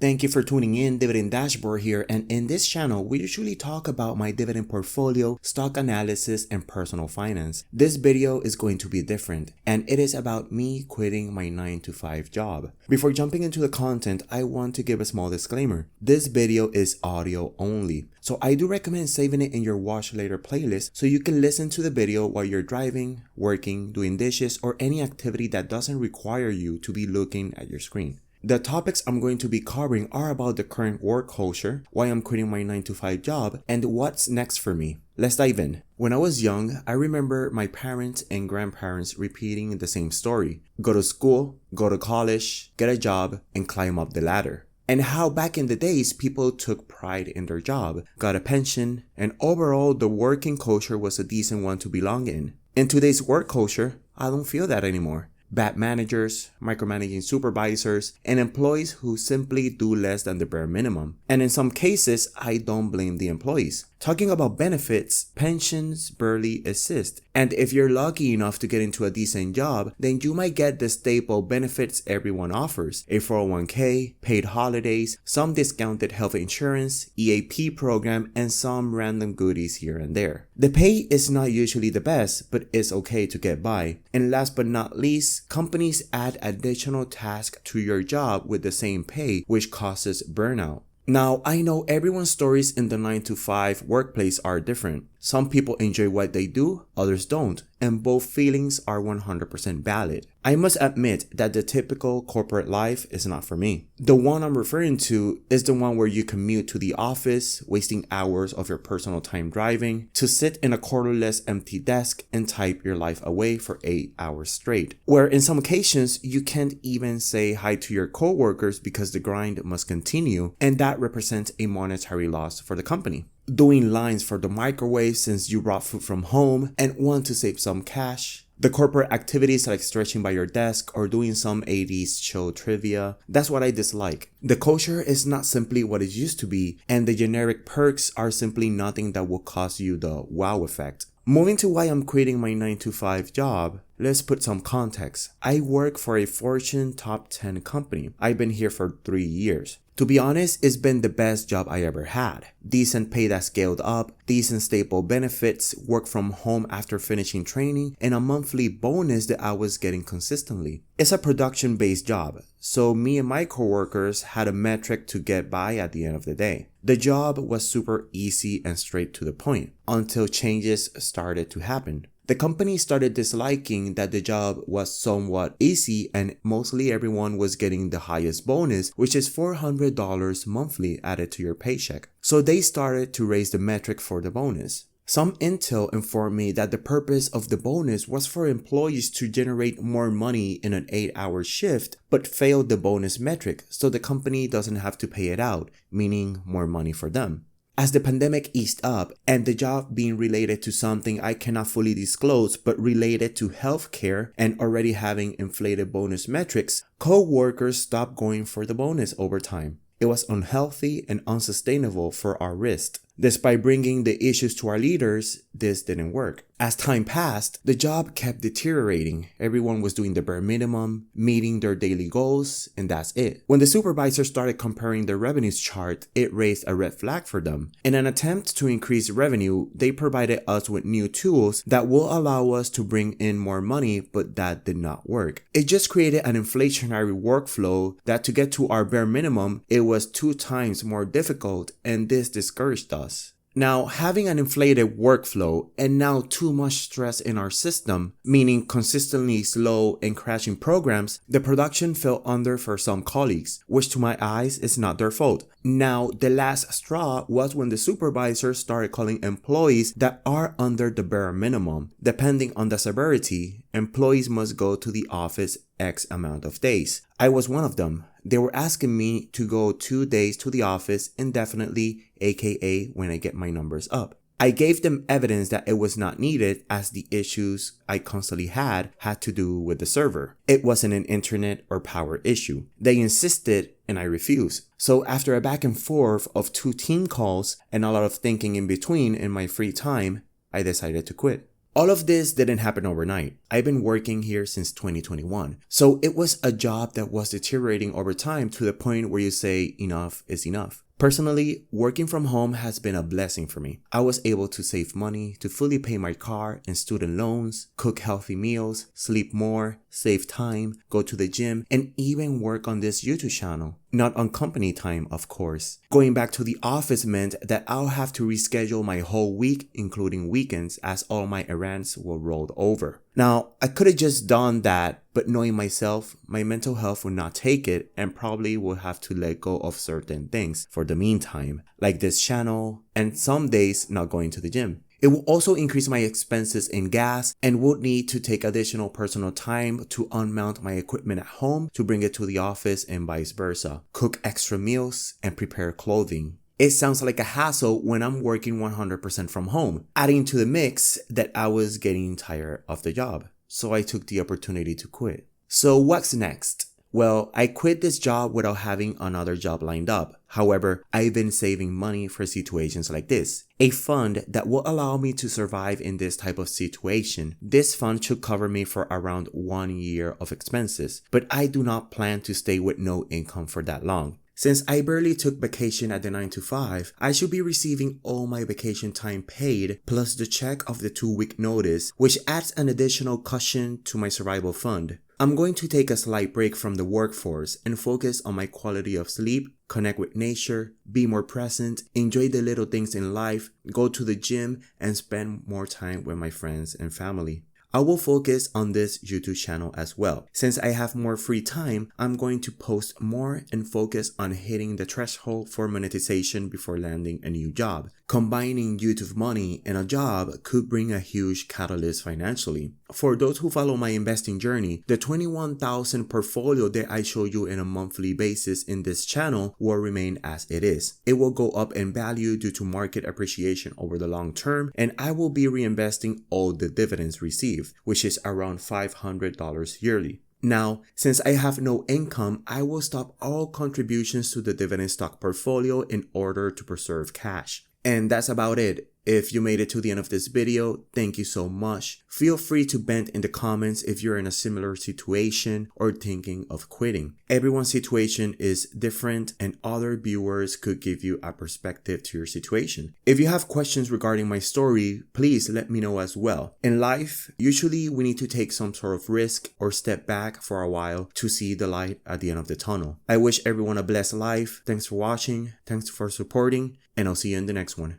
Thank you for tuning in. Dividend Dashboard here, and in this channel we usually talk about my dividend portfolio, stock analysis, and personal finance. This video is going to be different, and it is about me quitting my 9-to-5 job. Before jumping into the content, I want to give a small disclaimer. This video is audio only, so I do recommend saving it in your watch later playlist so you can listen to the video while you're driving, working, doing dishes, or any activity that doesn't require you to be looking at your screen. The topics I'm going to be covering are about the current work culture, why I'm quitting my 9-to-5 job, and what's next for me. Let's dive in. When I was young, I remember my parents and grandparents repeating the same story. Go to school, go to college, get a job, and climb up the ladder. And how back in the days, people took pride in their job, got a pension, and overall the working culture was a decent one to belong in. In today's work culture, I don't feel that anymore. Bad managers, micromanaging supervisors, and employees who simply do less than the bare minimum. And in some cases, I don't blame the employees. Talking about benefits, pensions barely assist. And if you're lucky enough to get into a decent job, then you might get the staple benefits everyone offers. A 401k, paid holidays, some discounted health insurance, EAP program, and some random goodies here and there. The pay is not usually the best, but it's okay to get by. And last but not least, companies add additional tasks to your job with the same pay, which causes burnout. Now, I know everyone's stories in the 9-to-5 workplace are different. Some people enjoy what they do, others don't, and both feelings are 100% valid. I must admit that the typical corporate life is not for me. The one I'm referring to is the one where you commute to the office, wasting hours of your personal time driving, to sit in a colorless empty desk and type your life away for 8 hours straight. Where in some occasions, you can't even say hi to your coworkers because the grind must continue, and that represents a monetary loss for the company. Doing lines for the microwave since you brought food from home and want to save some cash. The corporate activities like stretching by your desk or doing some 80s show trivia, that's what I dislike. The culture is not simply what it used to be, and the generic perks are simply nothing that will cause you the wow effect. Moving to why I'm quitting my 9-to-5 job, let's put some context. I work for a Fortune top 10 company. I've been here for 3 years. To be honest, it's been the best job I ever had. Decent pay that scaled up, decent stable benefits, work from home after finishing training, and a monthly bonus that I was getting consistently. It's a production-based job, so me and my coworkers had a metric to get by at the end of the day. The job was super easy and straight to the point, until changes started to happen. The company started disliking that the job was somewhat easy and mostly everyone was getting the highest bonus, which is $400 monthly added to your paycheck. So they started to raise the metric for the bonus. Some intel informed me that the purpose of the bonus was for employees to generate more money in an 8-hour shift, but failed the bonus metric so the company doesn't have to pay it out, meaning more money for them. As the pandemic eased up and the job being related to something I cannot fully disclose but related to healthcare and already having inflated bonus metrics, co-workers stopped going for the bonus over time. It was unhealthy and unsustainable for our risk. Despite bringing the issues to our leaders, this didn't work. As time passed, the job kept deteriorating. Everyone was doing the bare minimum, meeting their daily goals, and that's it. When the supervisor started comparing the revenues chart, it raised a red flag for them. In an attempt to increase revenue, they provided us with new tools that will allow us to bring in more money, but that did not work. It just created an inflationary workflow that to get to our bare minimum, it was 2 times more difficult, and this discouraged us. Now, having an inflated workflow and now too much stress in our system, meaning consistently slow and crashing programs, the production fell under for some colleagues, which to my eyes is not their fault. Now, the last straw was when the supervisor started calling employees that are under the bare minimum. Depending on the severity, employees must go to the office X amount of days. I was one of them. They were asking me to go 2 days to the office indefinitely, aka when I get my numbers up. I gave them evidence that it was not needed as the issues I constantly had to do with the server. It wasn't an internet or power issue. They insisted and I refused. So after a back and forth of 2 team calls and a lot of thinking in between in my free time, I decided to quit. All of this didn't happen overnight. I've been working here since 2021. So it was a job that was deteriorating over time to the point where you say enough is enough. Personally, working from home has been a blessing for me. I was able to save money to fully pay my car and student loans, cook healthy meals, sleep more, save time, go to the gym, and even work on this YouTube channel. Not on company time, of course. Going back to the office meant that I'll have to reschedule my whole week, including weekends, as all my errands were rolled over. Now, I could have just done that, but knowing myself, my mental health would not take it and probably would have to let go of certain things for the meantime, like this channel and some days not going to the gym. It will also increase my expenses in gas and would need to take additional personal time to unmount my equipment at home to bring it to the office and vice versa, cook extra meals, and prepare clothing. It sounds like a hassle when I'm working 100% from home, adding to the mix that I was getting tired of the job. So I took the opportunity to quit. So what's next? Well, I quit this job without having another job lined up. However, I've been saving money for situations like this. A fund that will allow me to survive in this type of situation. This fund should cover me for around 1 year of expenses, but I do not plan to stay with no income for that long. Since I barely took vacation at the 9 to 5, I should be receiving all my vacation time paid plus the check of the 2-week notice, which adds an additional cushion to my survival fund. I'm going to take a slight break from the workforce and focus on my quality of sleep, connect with nature, be more present, enjoy the little things in life, go to the gym, and spend more time with my friends and family. I will focus on this YouTube channel as well. Since I have more free time, I'm going to post more and focus on hitting the threshold for monetization before landing a new job. Combining YouTube money and a job could bring a huge catalyst financially. For those who follow my investing journey, the $21,000 portfolio that I show you in a monthly basis in this channel will remain as it is. It will go up in value due to market appreciation over the long term, and I will be reinvesting all the dividends received, which is around $500 yearly. Now, since I have no income, I will stop all contributions to the dividend stock portfolio in order to preserve cash. And that's about it. If you made it to the end of this video, thank you so much. Feel free to vent in the comments if you're in a similar situation or thinking of quitting. Everyone's situation is different and other viewers could give you a perspective to your situation. If you have questions regarding my story, please let me know as well. In life, usually we need to take some sort of risk or step back for a while to see the light at the end of the tunnel. I wish everyone a blessed life. Thanks for watching. Thanks for supporting, and I'll see you in the next one.